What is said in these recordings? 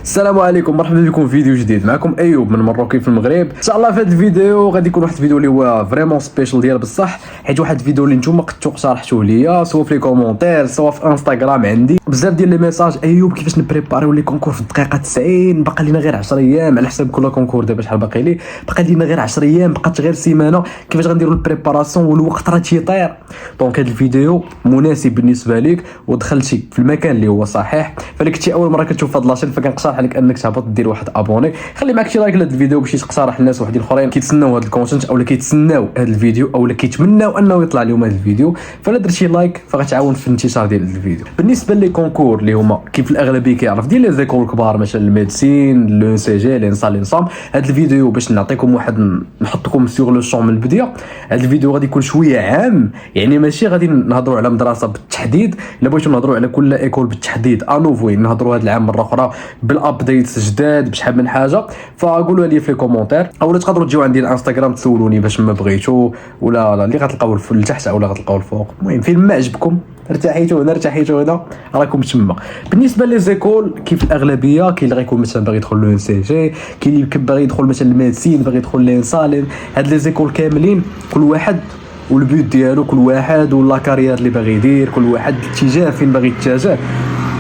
السلام عليكم، مرحبا بكم في فيديو جديد. معكم ايوب من مروكي في المغرب. ان شاء الله في هذا الفيديو غادي يكون واحد الفيديو اللي هو فريمون سبيشال ديال بصح، حيت واحد الفيديو اللي نتوما قدتو اقترحتوه ليا سواء في لي كومونتير سواء في انستغرام. عندي بزاف ديال لي ميساج: ايوب كيفاش نبريباريو لي كونكور في الدقيقه 90؟ باقي لينا غير 10 ايام على حساب كل كونكور. دابا شحال باقي ليه؟ باقي لينا غير 10 ايام، بقات غير سيمانه. كيفاش غنديروا البريباراسيون والوقت راه تيطير؟ دونك هذا الفيديو مناسب بالنسبه ليك ودخلتي في المكان اللي هو صحيح. فالا كنتي اول مره كتشوف هاد لاشين فكنقترح عليك انك تهبط دير واحد ابوني، خلي معك شي لايك لهاد الفيديو باش تقترح الناس وحدين اخرين كيتسناو هاد الكونتنت اولا كيتسناو هاد الفيديو اولا كيتمناو انه يطلع لهم هاد الفيديو. فلا درتي لايك فغتعاون في الانتشار ديال الفيديو. بالنسبه لي كونكور اللي هما كيف الاغلبيه كيعرف ديال لي زيكول الكبار، مثلا الميديسين، لو سي جي، لينسام. هاد الفيديو باش نعطيكم واحد، نحطكم سيغ لو شون من البدايه. هاد الفيديو غادي يكون شويه عام، يعني ماشي غادي نهضروا على مدرسه بالتحديد، الا بغيتو نهضروا على كل ايكول بالتحديد انوفوين نهضروا هاد العام مره اخرى بالابديت جداد بشحال من حاجه. فقولوا لي في لي كومونتير اولا تقدروا تجيو عندي الانستغرام تسولوني باش ما بغيتو، ولا اللي غتلقاو لتحت اولا غتلقاو الفوق. المهم فين ما عجبكم ارتاحيتو هنا ارتاحيتو هنا راكم تما. بالنسبه لي زيكول كيف الاغلبيه كاين اللي غيكون مثلا باغي يدخل لو سي جي، كاين اللي باغي يدخل مثلا الميديسين، باغي يدخل لينسالين. هاد لي زيكول كاملين كل واحد والبيوت ديالو، كل واحد ولا كارير اللي باغي يدير، كل واحد الاتجاه فين باغي يتجه.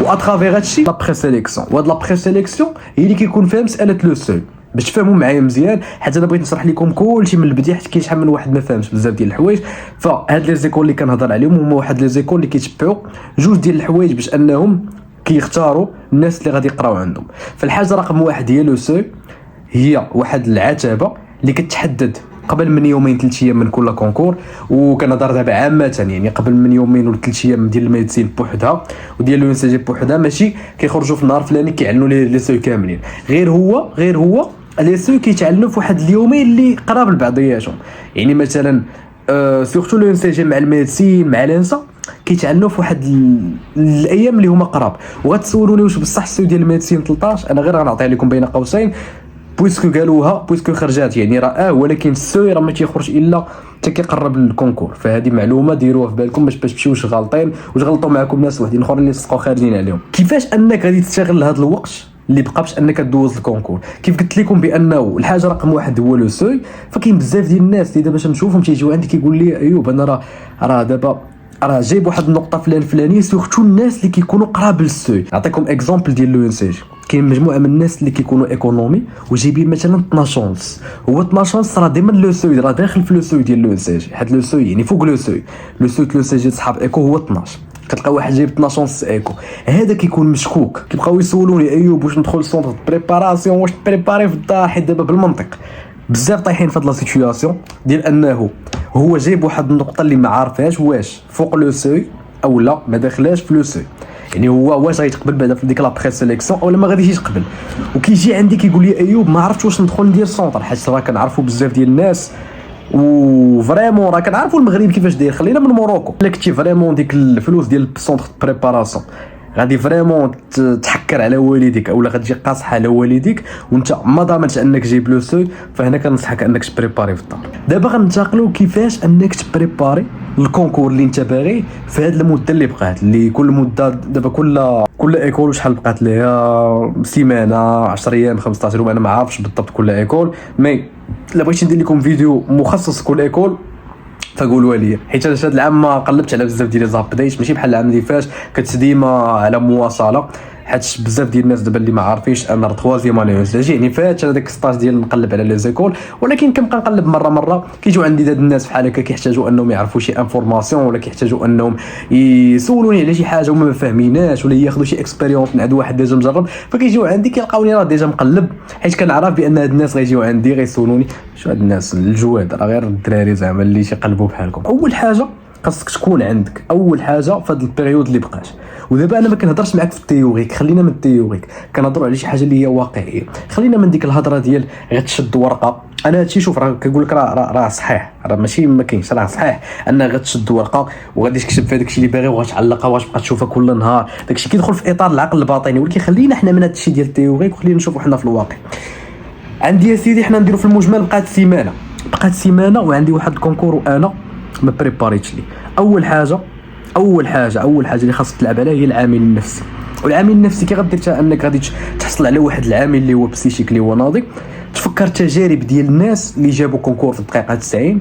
واترافيغ هادشي لا بري سيليكسيون، وهاد لا بري سيليكسيون هي اللي كيكون فيها مساله لو سوي باش تفهموا معايا مزيان، حيت انا بغيت نشرح لكم كلشي من البدايه حيت كاين شحال من واحد ما فهمش بزاف ديال الحوايج. فهاد لي زيكول اللي كنهضر عليهم هما واحد لي زيكول اللي كيتبعوا جوج ديال الحوايج باش انهم كيختاروا الناس اللي غادي يقراو عندهم. فالحاجه رقم واحد هي لو سوي، هي واحد العتبه اللي كتحدد قبل من يومين 3 ايام من كل كونكور. وكنهضر دابا عامه، يعني قبل من يومين ولا 3 ايام ديال الميديسين بوحدها وديال لو سي جي بوحدها، ماشي كيخرجوا في النهار الفلاني كيعلنوا لي سوي كاملين. غير هو لي سوي كيتعلنوا في واحد اليومين اللي قراب لبعضياتهم. يعني مثلا سورتو لو سي جي مع الميديسين مع لينسا كيتعلنوا في واحد الايام اللي هما قراب. وغتسولوني واش بصح السوي ديال الميديسين 13؟ انا غير غنعطيها لكم بين قوسين بويسكو قالوها، بويسكو خرجات يعني راه ولكن السوي راه ما تيخرج الا حتى كيقرب للكونكور. فهذه معلومه ديروها في بالكم باش تمشيوش غالطين واش غلطوا معكم ناس وحدين اخرين اللي تسقوا خارجين عليهم. كيفاش انك غادي تستغل هذا الوقت اللي بقى باش انك دوز الكونكور؟ كيف قلت لكم بانه الحاجه رقم واحد هو لو سوي. فكاين بزاف ديال الناس اللي دابا تنشوفهم تيجيو عندي كيقول لي ايوب انا راه دابا جايب واحد النقطه فلانيه، سورتو الناس اللي كيكونوا قراب للسوي. نعطيكم اكزامبل ديال لو ان سي جي. كاين مجموعه من الناس اللي كيكونوا ايكونومي وجايبين مثلا 12 هو 12 راه ديما لو سوي راه داخل في لو سوي ديال لو ان سي جي، حيت لو سوي يعني فوق لو سوي. لو سي جي صحاب ايكو هو 12. كتلقى واحد جايب 12 ايكو، هذا كيكون مشكوك. كيبقاو يسولوني ايوب واش ندخل للسونتر بريباراسيون، واش تبريباري في الدار؟ حيت دابا بالمنطق بزاف طايحين في هاد لا سيتوياسيون ديال انه هو جايب واحد النقطه اللي ما عارفهاش واش فوق لو سوي او لا ما داخلاش في لو سوي. يعني هو واش غيتقبل بعدا في ديك لا بري سيليكسيون اولا ما غاديش يتقبل. وكيجي عندي كيقول لي ايوب ما عرفتش واش ندخل ندير سونتر، حيت راه كنعرفوا بزاف ديال الناس وفريمون راه كنعرفوا المغرب كيفاش داير. خلينا من موروكو، الا كنتي فريمون ديك الفلوس ديال السونتر بريباراسيون غادي فريمون تحكر على والديك اولا غتجي قاصحه على والديك وانت ما ضامنش انك جايب لو سوي، فهنا كنصحك انك تبريباري في الدار. دابا غنتقلوا كيفاش انك تبريباري الكونكور اللي انت باغي في هذه المده اللي بقات، اللي كل مده دابا كل ايكول شحال بقات ليها، سيمانه 10 ايام 15 يوم، انا ما عارفش بالضبط كل ايكول. مي الا بغيت ندير لكم فيديو مخصص كل ايكول فقولوا لي، حيت هذا العام ما قلبتش على بزاف ديال لابديت، ماشي بحال العام اللي فات كنت ديما على مواصله. حيت بزاف ديال الناس دابا اللي ما عارفينش انا تخوازيام اني يعني فات هذاك ستاج ديال نقلب على لي زيكول، ولكن كنبقى نقلب مره كيجيو عندي هاد الناس بحال هكا كيحتاجوا انهم يعرفوا شي انفورماسيون ولا كيحتاجوا انهم يسولوني على شي حاجه وما فاهميناش ولا ياخذوا شي اكسبيريونس من عند واحد ديجا مجرب. فكيجيو عندي كيلقاوني راه ديجا مقلب، حيت كنعرف بان هاد الناس غيجيو عندي غيسولوني شو هاد الناس الجواد راه غير الدراري زعما اللي تيقلبوا بحالكم. اول حاجه خاصك تكون عندك اول حاجه في هذا البيريود اللي بقاش. ودابا انا ما كنهضرش معاك في التيوريك، خلينا من التيوريك كنهضروا على شي حاجه اللي هي واقعيه. خلينا من ديك الهضره ديال غتشد ورقه. انا هادشي شوف راه كنقول لك راه صحيح، راه ماشي ما كاينش، راه صحيح ان غتشد ورقه وغادي تكتب في داكشي اللي باغي وغتعلقها وغتبقى تشوفها كل نهار. داكشي كيدخل في اطار العقل الباطني، ولكن خلينا حنا من هادشي ديال التيوريك وخلينا نشوفوا حنا في الواقع. عندي يا سيدي حنا نديروا في المجمل بقات سيمانه وعندي واحد الكونكور وانا ما بريباريتش ليه. اول حاجه اللي خاصك تلعب عليها هي العامل النفسي. والعامل النفسي كي غدير حتى انك غادي تحصل على واحد العامل اللي هو بسيشيك اللي هو ناضي. تفكر تجارب ديال الناس اللي جابوا كونكور في الدقيقه 90.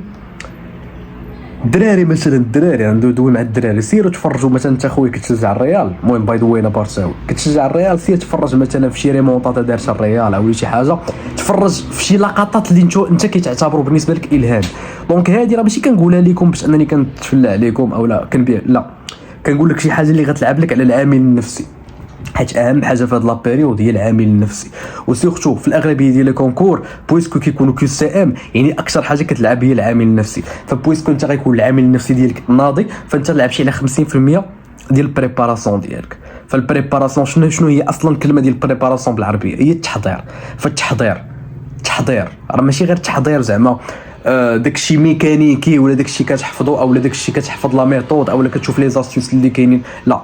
الدراري مثلا، الدراري عنده دوي مع الدراري، سيروا تفرجوا مثلا انت خويا كتشجع الريال، المهم باي ذا واي انا بارساوي كتشجع الريال، سير تفرج مثلا في شي ريمونطادا دارت الريال او شي حاجه، تفرج في شي لقطات اللي انت كتعتبروا بالنسبه لك الهام. دونك هذه راه ماشي كنقولها لكم باش انني كنتفلى عليكم او لا كنبيع، لا كنقول لك شي حاجه اللي غتلعب لك على العامل النفسي، حيت اهم حاجه في هاد لابيريود هي العامل النفسي. وسيرتو في الاغلبيه ديال الكونكور بويسكو كيكونوا كيو سي ام، يعني اكثر حاجه كتلعب هي العامل النفسي. فبويسكو انت غيكون العامل النفسي ديالك ناضي، فانت لعب شي على 50% ديال البريباراسيون ديالك. فالبريباراسيون شنو هي اصلا الكلمه ديال البريباراسيون بالعربيه؟ هي التحضير. فالتحضير راه ماشي غير التحضير زعما داكشي ميكانيكي ولا داكشي كتحفظو او داكشي كتحفظ لا ميثود او كتشوف لي زاستيوس اللي كاينين، لا،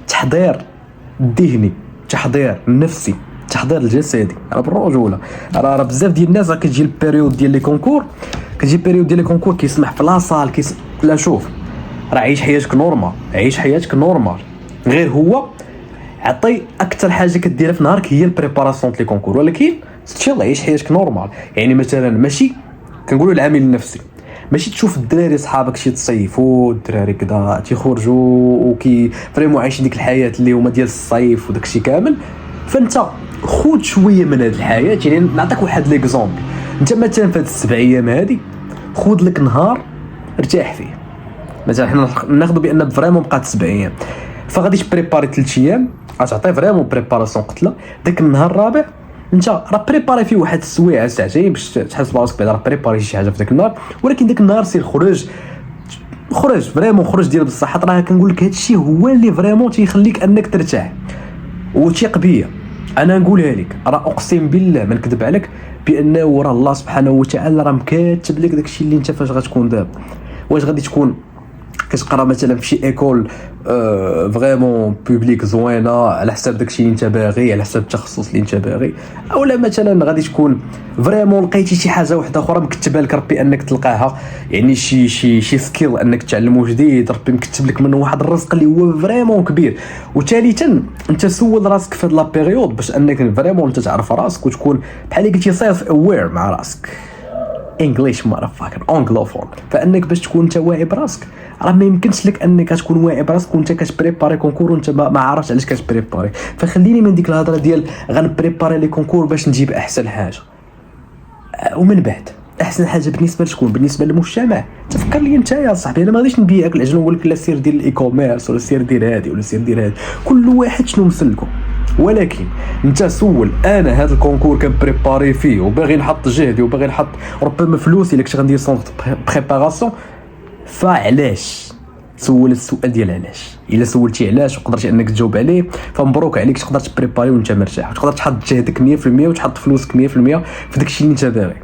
تحضير ذهني، تحضير نفسي، تحضير الجسدي. راه بالرجوله راه بزاف ديال الناس كتجي البيريود ديال لي كونكور، كيسمح في لاصال لا شوف راه عيش حياتك نورمال، عيش حياتك نورمال، غير هو عطي اكثر حاجه كديرها في نهارك هي البريباراسيون لي كونكور، ولكن ستيل عيش حياتك نورمال. يعني مثلا ماشي كنقولوا العامل النفسي، ماشي تشوف الدراري صحابك شي تصيفوا الدراري كذا تيخرجوا وكي فريمون عايشين ديك الحياه اللي هما ديال الصيف وداك الشيء كامل، فانت خود شويه من هذه الحياه. يعني نعطيك واحد ليكزومبل، انت مثلا في هاد 7 ايام هادي خود لك نهار ارتاح فيه، مثلا حنا ناخذوا بان فريمون بقات 7 ايام، فغادي تبريباري 3 ايام، غتعطي فريمون بريباراسيون قتله. داك النهار الرابع انت راه بريباري فيه واحد السويعه ساعتين باش تحس براسك بعدا راه بريباري شي حاجه في داك النهار، ولكن داك النهار سير خرج فريمون، خرج ديال بصح. راه كنقول لك هادشي هو اللي فريمون تيخليك انك ترتاح. وثيق بيا انا نقولها لك، راه اقسم بالله ما نكذب عليك بانه راه الله سبحانه وتعالى راه مكاتب لك داكشي اللي انت فاش غتكون دابا. واش غادي تكون كتقرا مثلا في شي ايكول فريمون بوبليك زوينه على حساب داكشي اللي انت باغي، على حساب التخصص اللي انت باغي، اولا مثلا غادي تكون فريمون لقيتي شي حاجه واحده اخرى مكتبه لك ربي انك تلقاها، يعني شي سكيل انك تعلمو جديد، ربي مكتب لك منه واحد الرزق اللي هو فريمون كبير. وثالثا انت سول راسك في هاد لا بيريود باش انك فريمون انت تعرف راسك وتكون بحال اللي قلتي سيلف اوير مع راسك، انجليش مارفاكر انجلوفون، فانك باش تكون انت واعي براسك. راه ما يمكنش لك انك تكون واعي براسك وانت كتبريباري كونكور وانت ما عارفش علاش كتبريباري. فخليني من ديك الهضره ديال غنبريباري لي كونكور باش نجيب احسن حاجه، ومن بعد احسن حاجه بالنسبه لشكون؟ بالنسبه للمجتمع. تفكر لي انت يا صاحبي، انا ما غاديش نبيعك العجل ونقول لك لا سير دير الاي كوميرس ولا سير دير هادي ولا سير دير هادي، كل واحد شنو مسلكو. ولكن انت سول انا هذا الكونكور كنبريباري فيه وباغي نحط جهدي وباغي نحط ربما فلوسي اللي كنت غندير سونط بريباراسيون، فعلاش؟ سول السؤال ديال علاش. الا سولتي علاش وقدرتي انك تجاوب عليه فمبروك عليك، تقدر تبريباري وانت مرتاح وتقدر تحط جهدك 100% وتحط فلوسك 100% في داكشي اللي انت باغي.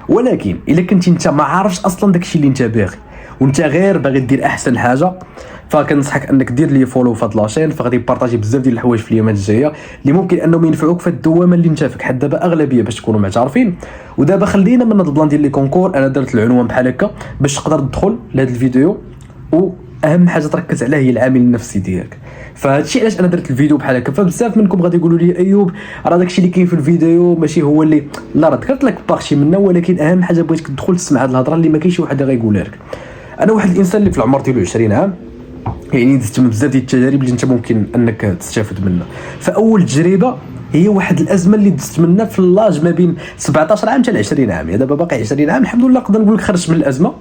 ولكن الا كنتي انت ما عارفش اصلا داكشي اللي انت باغي وانت غير باغي دير احسن حاجه، فكنصحك انك دير لي فولو في هاد لاشين، فغادي بارطاجي بزاف ديال الحوايج في الايامات الجايه اللي ممكن انهم ينفعوك في الدوامه اللي انت فيك. حد دابا اغلبيه باش تكونوا معترفين. ودابا خلينا من هاد البلان ديال لي كونكور، انا درت العنوان بحال هكا باش تقدر تدخل لهاد الفيديو، واهم حاجه تركز عليها هي العامل النفسي ديالك. فهادشي علاش انا درت الفيديو بحال هكا. فبزاف منكم غادي يقولوا لي ايوب راه داكشي اللي كاين في الفيديو ماشي هو اللي، لا راه ذكرت لك بارشي منه، ولكن اهم حاجه بغيتك تدخل تسمع هاد الهضره اللي ما كاينش واحد اللي غيقولها لك. انا واحد الانسان اللي في العمر ديالو 20 عام، يعني دزت من بزاف ديال التجارب اللي انت ممكن انك تستافد منها. فاول تجربه هي واحد الازمه اللي دزت منها في اللاج ما بين 17 عام حتى 20 عام. يعني دابا باقي 20 عام الحمد لله نقدر نقول لك خرجت من الازمه،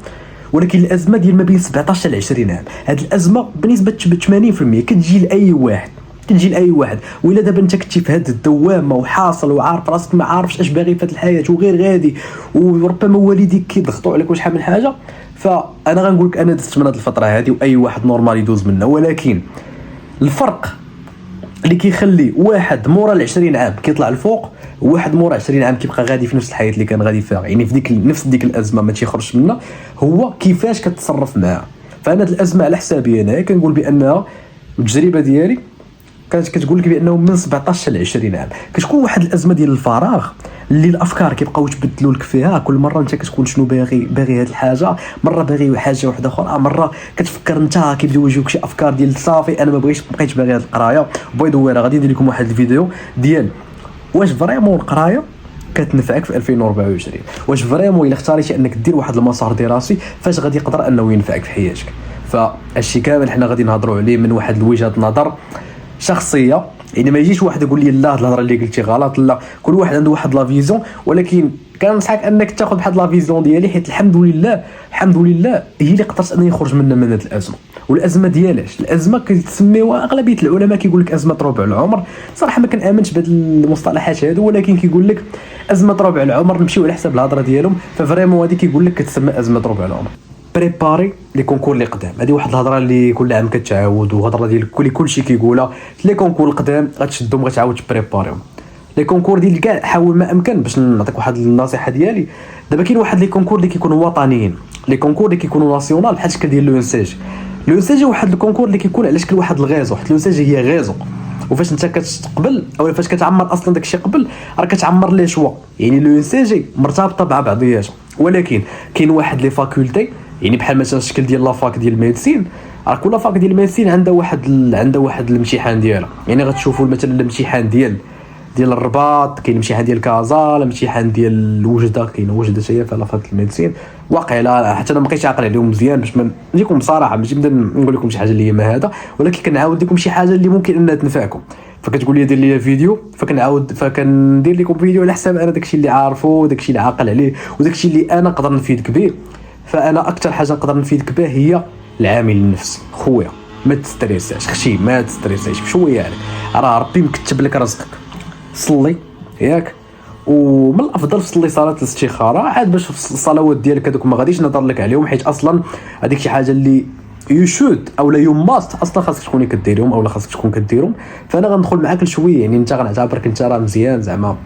ولكن الازمه ديال ما بين 17 حتى 20 عام، هاد الازمه بنسبه 80% كتجي لاي واحد. والا دابا انت كنتي في هاد الدوامه وحاصل وعارف راسك ما عارفش اش باغي في هاد الحياه وغير غادي، وربما والديك كيضغطوا عليك وشحال من حاجه، فانا غنقول لك انا دزت من هاد الفتره هادي واي واحد نورمال يدوز منها. ولكن الفرق اللي كيخلي واحد مورا 20 عام كيطلع الفوق، وواحد مورا 20 عام كيبقى غادي في نفس الحياه اللي كان غادي فيها، يعني في نفس ديك الازمه ما تيخرجش منها، هو كيفاش كتصرف معها. فانا هاد الازمه على حسابي انا كنقول بانها التجربه ديالي كانت كتقول لك بانه من 17 ل 20 عام كتكون واحد الازمه ديال الفراغ اللي الافكار كيبقاو يتبدلوا لك فيها كل مره. انت كتكون شنو باغي هذه الحاجه، مره باغي حاجه واحده اخرى، مره كتفكر انت كيبداو يجيوك شي افكار ديال صافي انا ما بقيتش باغي هذه القرايه. باي ذا واي غادي ندير لكم واحد الفيديو ديال واش فريمون القرايه كتنفعك في 2024، واش فريمون الا اختاريتي انك دير واحد المسار دراسي فاش غادي يقدر انه ينفعك في حياتك. فالشي كامل حنا غادي نهضروا عليه من واحد وجهه نظر شخصيه، يعني ما يجيش واحد يقول لي لا الهضره اللي قلتي غلط، لا كل واحد عنده واحد لا فيزيون، ولكن كنصحك انك تاخذ بحال لا فيزيون ديالي، حيت الحمد لله هي اللي قدرت انني نخرج من هذه الازمه. والازمه ديالاش الازمه كيسميوها اغلبيه العلماء كيقول لك ازمه ربع العمر. صراحه ما كنامنش بهذه المصطلحات هادو، ولكن كيقول لك ازمه ربع العمر، نمشيو على حساب الهضره ديالهم. ففريمون هذه كيقول لك كتسمى ازمه ربع العمر. بريباري لي كونكور اللي قدام، هذه واحد الهضره اللي كل عام كتعاود، وهضره ديال كلشي كيقولها. لي كونكور القدام غتشدهم غتعاود تبريباريهم. لي كونكور ديال كاع حاول ما امكن باش نعطيك واحد النصيحه ديالي. دابا كاين واحد لي كونكور اللي كيكونوا وطنيين، لي كونكور اللي كيكونوا ناسيونال بحال شكل ديال لو انساج. لو انساج واحد الكونكور اللي كيكون على شكل واحد الغيزو، حيت لو انساج هي غيزو، وفاش انت كتقبل او فاش كتعمر اصلا داكشي قبل راه كتعمر لي شوا. يعني لو انساج مرتبطه مع بعضياتها، ولكن كاين واحد لي فاكولتي، يعني بحال مثلا الشكل ديال لافاك ديال الميديسين. راه كل فاك ديال الميديسين عندها واحد الامتحان ديالها. يعني غتشوفوا مثلا الامتحان ديال الرباط، كاين الامتحان ديال كازا، الامتحان ديال الوجده، كاين وجده هي في لافاك الميديسين. واقيلا حتى انا ما بقيتش عاقل عليهم مزيان باش ما نجيكم بصراحه، ماشي نبدا نقول لكم شي حاجه اللي هي ما هذا، ولكن كنعاود لكم شي حاجه اللي ممكن انها تنفعكم. فكتقول لي دير لي فيديو، فكندير لكم فيديو على حساب انا داكشي اللي عارفه وداكشي اللي عاقل عليه وداكشي اللي انا نقدر نفيدك به. فانا اكثر حاجه نقدر نفيدك به هي العامل النفسي. خويا ما تستريساش، خشي ما تستريساش بشويه يعني، راه ربي مكتب لك رزقك. صلي ياك، ومن الافضل تصلي صلاه الاستخاره عاد باش في الصلوات ديالك هذوك ما غاديش نهضر لك عليهم، حيت اصلا هذيك شي حاجه اللي يو شود او لا يو ماست اصلا خاصك تكوني كديرهم او لا خاصك تكون كديرهم. فانا غندخل معاك لشويه، يعني انت غنعتبرك انت راه مزيان، زعما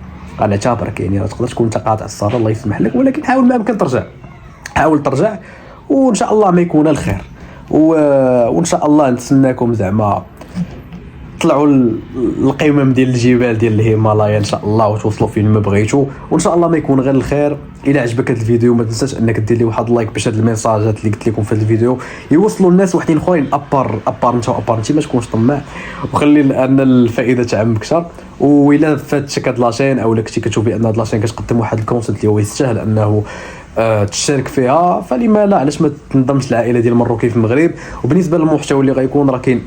غنعتبرك يعني راه تقدر تكون انت قاطع الصلاه الله يسمح لك، ولكن حاول ما يمكن حاول ترجع وان شاء الله ما يكون الخير. وان شاء الله نتسناكم زعما طلعوا القمم ديال الجبال ديال الهيمالايا ان شاء الله وتوصلوا فين ما بغيتوا، وان شاء الله ما يكون غير الخير. الى عجبك هذا الفيديو ما تنساش انك دير لي واحد لايك باش هاد الميساجات اللي قلت لكم في هذا الفيديو يوصلوا للناس وحدين اخرين ابار انت ما تكونش طماع، وخلي ان الفائده تعم اكثر. وإلا فاتك هاد لاشين او كنتي كتشوف بان هاد لاشين كتقدم واحد الكونسنت اللي هو يستاهل انه تشارك فيها، فلما لا علاش ما تنضمش العائله ديال مروكي في المغرب. وبالنسبه للمحتوى اللي غيكون راه كاين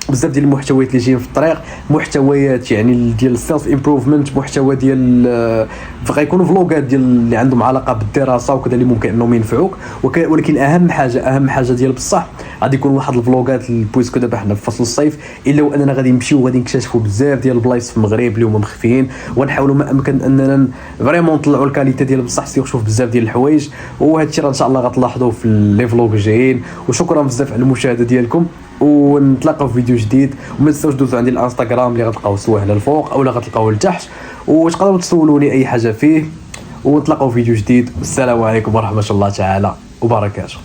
بزاف ديال المحتويات اللي جايين في الطريق، محتويات يعني ديال السيلف امبروفمنت، محتوى ديال غيكونوا فلوغات ديال اللي عندهم علاقه بالدراسه وكذا اللي ممكن انهم ينفعوك. ولكن اهم حاجه ديال بصح غادي يكون واحد الفلوغات بويسكو دابا حنا في فصل الصيف، الا واننا غادي نمشيو وغادي نكتشفوا بزاف ديال البلايص في المغرب اللي هما مخفيين، ونحاولوا ما امكن اننا فريمون نطلعوا الكاليتي ديال بصح نشوف بزاف ديال الحوايج. وهذا الشيء ان شاء الله غتلاحظوه في لي فلوغ الجايين. وشكرا بزاف على المشاهده ديالكم، ونتلاقاو في فيديو جديد. وما تنساوش دوزوا عندي الانستغرام اللي غتلقاوه سواء هنا الفوق او لا غتلقاوه لتحت، وتقدروا تسولوني اي حاجه فيه. ونتلاقاو في فيديو جديد، والسلام عليكم ورحمه الله تعالى وبركاته.